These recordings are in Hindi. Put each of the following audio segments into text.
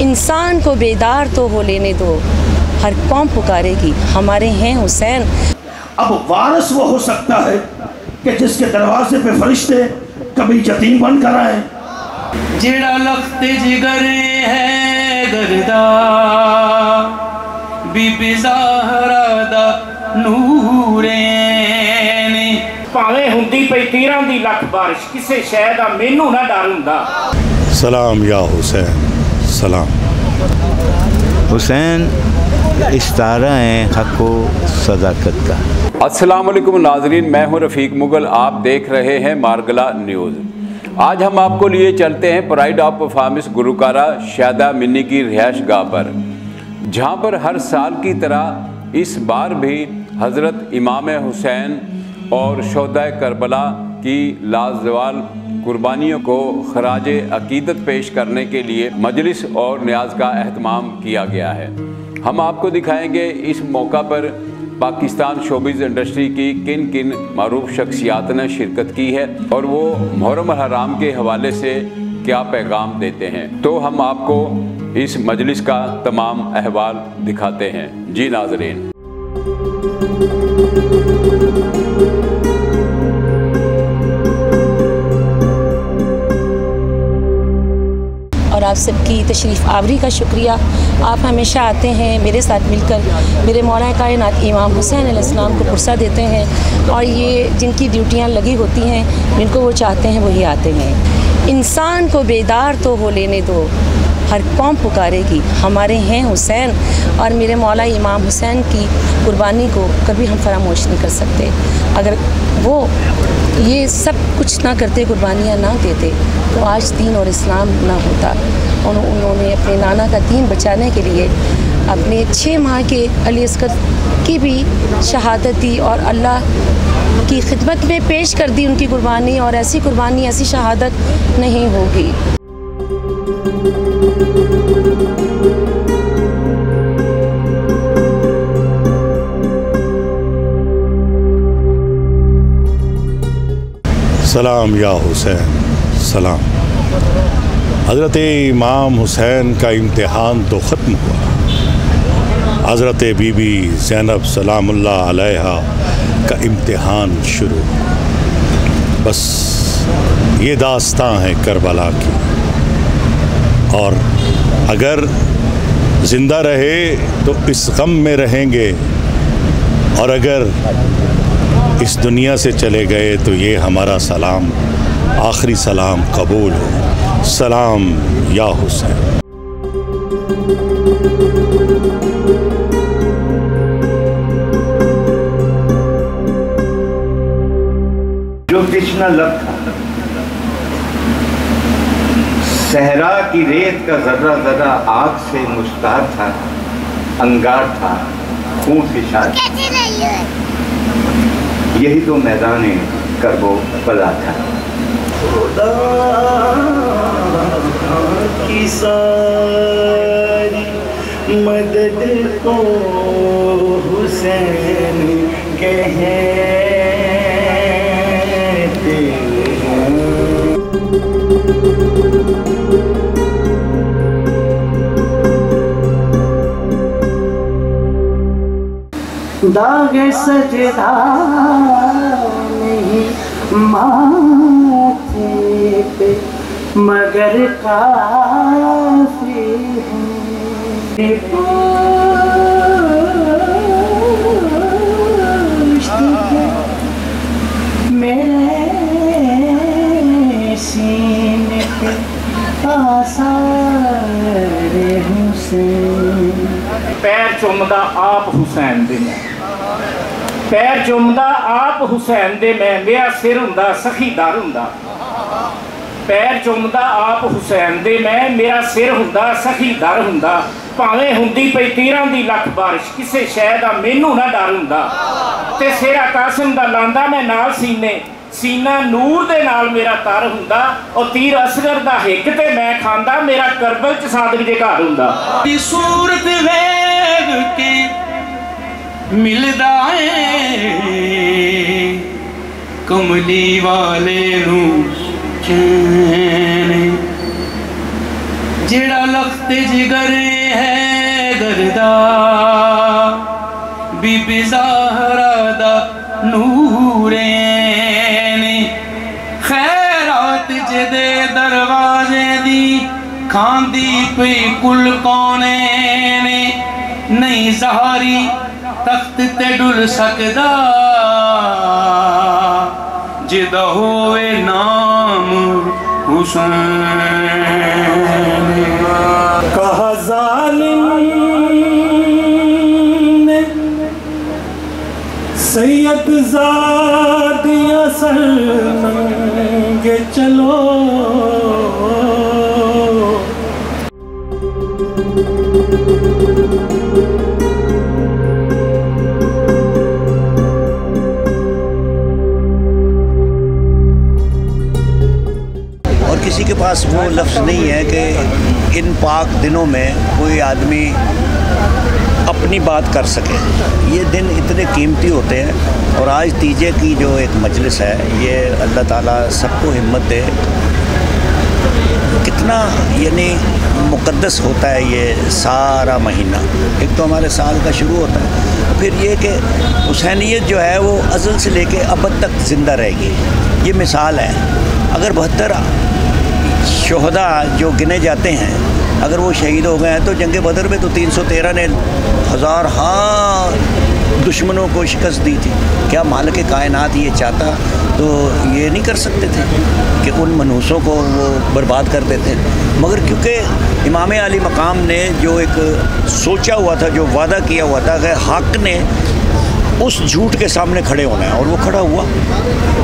इंसान को बेदार तो हो लेने दो, हर कौम पुकारेगी हमारे हैं हुसैन। अब वारिस वो हो सकता है कि जिसके दरवाजे पे फरिश्ते कभी यतीम बनकर आए। जेड़ा लखते जिगरे है गर्दा बीबी ज़हरा दा नूरे ने, भावें हुंदी पई तीरां दी लख बारिश, किसे शै दा मैनू ना डर हुंदा। सलाम या हुसैन सलाम। हुसैन इस्तारा है हक़ो सदाकत का। अस्सलाम वालेकुम नाज़रीन, मैं हूं रफ़ीक मुगल, आप देख रहे हैं मारगला न्यूज़। आज हम आपको लिए चलते हैं प्राइड ऑफ परफॉर्मेंस गुरुकारा शायदा मिन्नी की रिहाइश गाह पर, जहां पर हर साल की तरह इस बार भी हज़रत इमाम हुसैन और शोहदा करबला की लाजवाल कुर्बानियों को खराज अकीदत पेश करने के लिए मजलिस और न्याज का एहतमाम किया गया है। हम आपको दिखाएंगे इस मौका पर पाकिस्तान शोबिज़ इंडस्ट्री की किन किन मारूफ शख्सियात ने शिरकत की है और वो मुहर्रम हराम के हवाले से क्या पैगाम देते हैं। तो हम आपको इस मजलिस का तमाम अहवाल दिखाते हैं। जी नाज़रीन, और आप सबकी तशरीफ़ आवरी का शुक्रिया। आप हमेशा आते हैं मेरे साथ मिलकर, मेरे मौला कायनात इमाम हुसैन अलैहिस्सलाम को पुरसा देते हैं, और ये जिनकी ड्यूटियाँ लगी होती हैं, जिनको वो चाहते हैं वही आते हैं। इंसान को बेदार तो हो लेने दो, हर कौम पुकारेगी हमारे हैं हुसैन, और मेरे मौला इमाम हुसैन की कुर्बानी को कभी हम फरामोश नहीं कर सकते। अगर वो ये सब कुछ ना करते, कुर्बानियाँ ना देते, तो आज दीन और इस्लाम ना होता। और उन्होंने अपने नाना का दीन बचाने के लिए अपने 6 माह के अली अस्कर की भी शहादत दी और अल्लाह की खिदमत में पेश कर दी उनकी कुर्बानी, और ऐसी कुर्बानी, ऐसी शहादत नहीं होगी। सलाम या हुसैन सलाम। हज़रत इमाम हुसैन का इम्तिहान तो ख़त्म हुआ, हज़रत बीबी ज़ैनब सलामुल्लाह अलैहा का इम्तिहान शुरू। बस ये दास्तां है करबला की, और अगर ज़िंदा रहे तो इस गम में रहेंगे, और अगर इस दुनिया से चले गए तो ये हमारा सलाम, आखिरी सलाम कबूल हो। सलाम या हुसैन। जो कृष्णा लब था, सहरा की रेत का जर्रा जर्रा आग से मुश्तार था, अंगार था, खून से शाद, यही तो मैदान करबो बला था। खुदा की सारी मदद को हुसैन कहते हैं। दागे सजदा नहीं माथे पे, मगर काफी है मेरे सीने पे आसार हुसैन। पैर चुमदा आप हुसैन दे मैं, पैर चुमदा आप हुसैन दे मैं, मेरा सिर हुंदा सखी दर हुंदा। पैर चुमदा आप हुसैन दे मैं, मेरा सिर हुंदा सखी दर हुंदा। भावें हुंदी पई तीरां दी लख बारिश, किसे शै दा मैनू ना डर हुंदा। ते सिरा कासिम दा लांदा मैं नाल सीने, सीना नूर दे नाल मेरा तर हुंदा, और तीर असगर दा हिक ते मैं खांदा, मेरा करबल च सादक दे घर हुंदा। सूरत वेग के मिलदा है कमली वाले नू चैन, जेड़ा लख्त जिगर है दरदा बीबी ज़हरा दा नूरे ने खैरात जिदे दरवाजे दी खांदी पे कुल कौने ने नहीं ज़हारी तख्त ते डुल सकदा जिदा होवे नाम हुसैन। कहा जालिम ने सैयद ज़ादिया सर नंगे चलो। और किसी के पास वो लफ्ज़ नहीं है कि इन पाक दिनों में कोई आदमी अपनी बात कर सके। ये दिन इतने कीमती होते हैं और आज तीजे की जो एक मजलिस है ये अल्लाह ताला सबको हिम्मत दे। कितना यानी मुक़द्दस होता है ये सारा महीना। एक तो हमारे साल का शुरू होता है, फिर ये कि हुसैनियत जो है वो अज़ल से लेके अबद तक ज़िंदा रहेगी। ये मिसाल है। अगर 72 शोहदा जो गिने जाते हैं अगर वो शहीद हो गए हैं तो जंग बदर में तो 313 ने हज़ार दुश्मनों को शिकस्त दी थी। क्या मालिक कायनात ये चाहता तो ये नहीं कर सकते थे कि उन मनहूसों को वो बर्बाद कर देते। मगर क्योंकि इमाम अली मकाम ने जो एक सोचा हुआ था, जो वादा किया हुआ था कि हक़ ने उस झूठ के सामने खड़े होना है और वो खड़ा हुआ।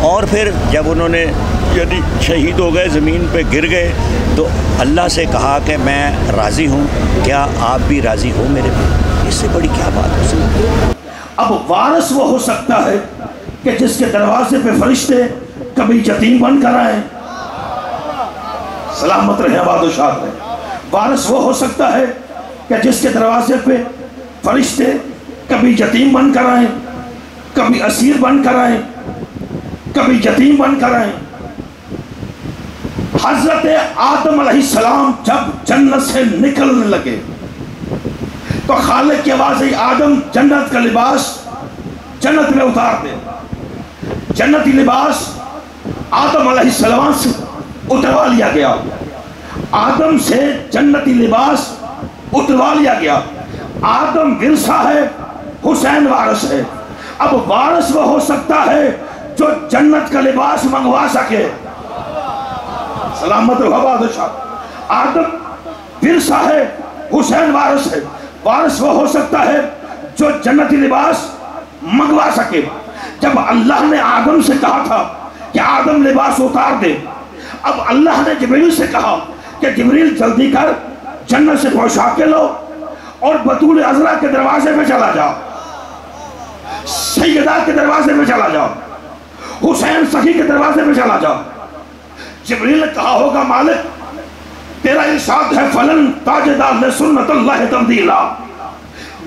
और फिर जब उन्होंने यदि शहीद हो गए, ज़मीन पे गिर गए, तो अल्लाह से कहा कि मैं राज़ी हूँ, क्या आप भी राज़ी हो मेरे पे? इससे बड़ी क्या बात हो सकती है? अब वारिस वो हो सकता है कि जिसके दरवाजे पे फरिश्ते कभी यतीम बन कर आए। सलामत रहे, बादशाह रहे। वारिस वो हो सकता है कि जिसके दरवाजे पे फरिश्ते कभी यतीम बन कर आए, कभी असीर बन कर आए, कभी यतीम बन कर आए। हजरत आदम अलैहिस्सलाम जब जन्नत से निकलने लगे तो खालिक की आवाज़ आई, आदम जन्नत का लिबास जन्नत में उतार दे। जन्नती लिबास आदम अलैहिस्सलाम से उतरवा लिया गया। आदम से जन्नती लिबास उतरवा लिया गया। आदम विरसा है, हुसैन वारिस है। अब वारिस वो हो सकता है जो जन्नत का लिबास मंगवा सके। सलामत रहो बादशाह। आदम विरसा है, हुसैन वारिस है। वारिस वो हो सकता है जो जन्नती लिबास मंगवा सके। जब अल्लाह ने आदम से कहा था कि आदम लिबास उतार दे, अब अल्लाह ने जिब्रील से कहा कि जिब्रील जल्दी कर जन्नत से पहुंचा के लो और बतूल अज़रा के दरवाजे पे चला जाओ, सैयदा के दरवाजे पे चला जाओ, हुसैन सखी के दरवाजे पे चला जाओ। जिब्रील ने कहा होगा, मालिक तेरा इरशाद है फलन ताजदार ले सुन्नतुल्लाह तब्दीला,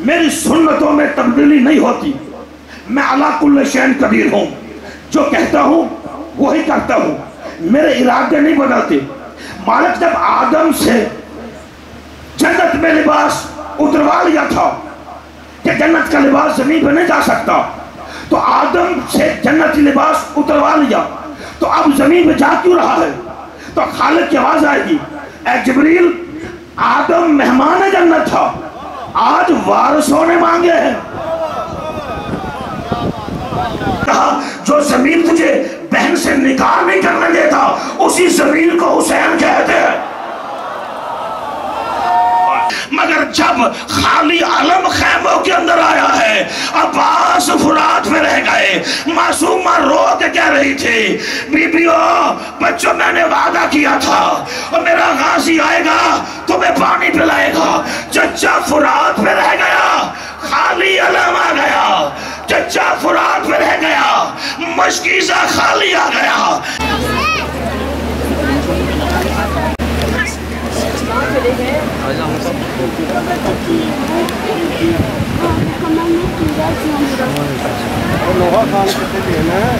मेरी सुन्नतों में तब्दीली नहीं होती। मैं अला कुल्ल शैन कदीर हूँ, जो कहता हूँ वही करता हूँ, मेरे इरादे नहीं बदलते। मालिक जब आदम से जन्नत में लिबास उतरवा लिया था कि जन्नत का लिबास जमीन पर नहीं जा सकता, तो आदम से जन्नती लिबास उतरवा लिया, तो अब जमीन पे जा क्यों रहा है? तो खालिक की आवाज आएगी, ए जिब्रील, आदम मेहमान जन्नत था, आज वारिसों ने मांगे हैं। कहा जो जमीन तुझे बहन से निकाह नहीं करने देता उसी जमीन को हुसैन कहते हैं। मगर जब खाली आलम खैमों के अंदर आया है, अब्बास फुरात में रह गए। मासूमा रो के कह रही थी, बीबियों बच्चों मैंने वादा किया था और मेरा गाजी आएगा तुम्हें पानी पिलाएगा। चच्चा फुरात में रह गया, खाली आलम आ गया। चच्चा फुरात में रह गया, मशकीज़ा खाली आ गया। लोहा खान कितने देना है?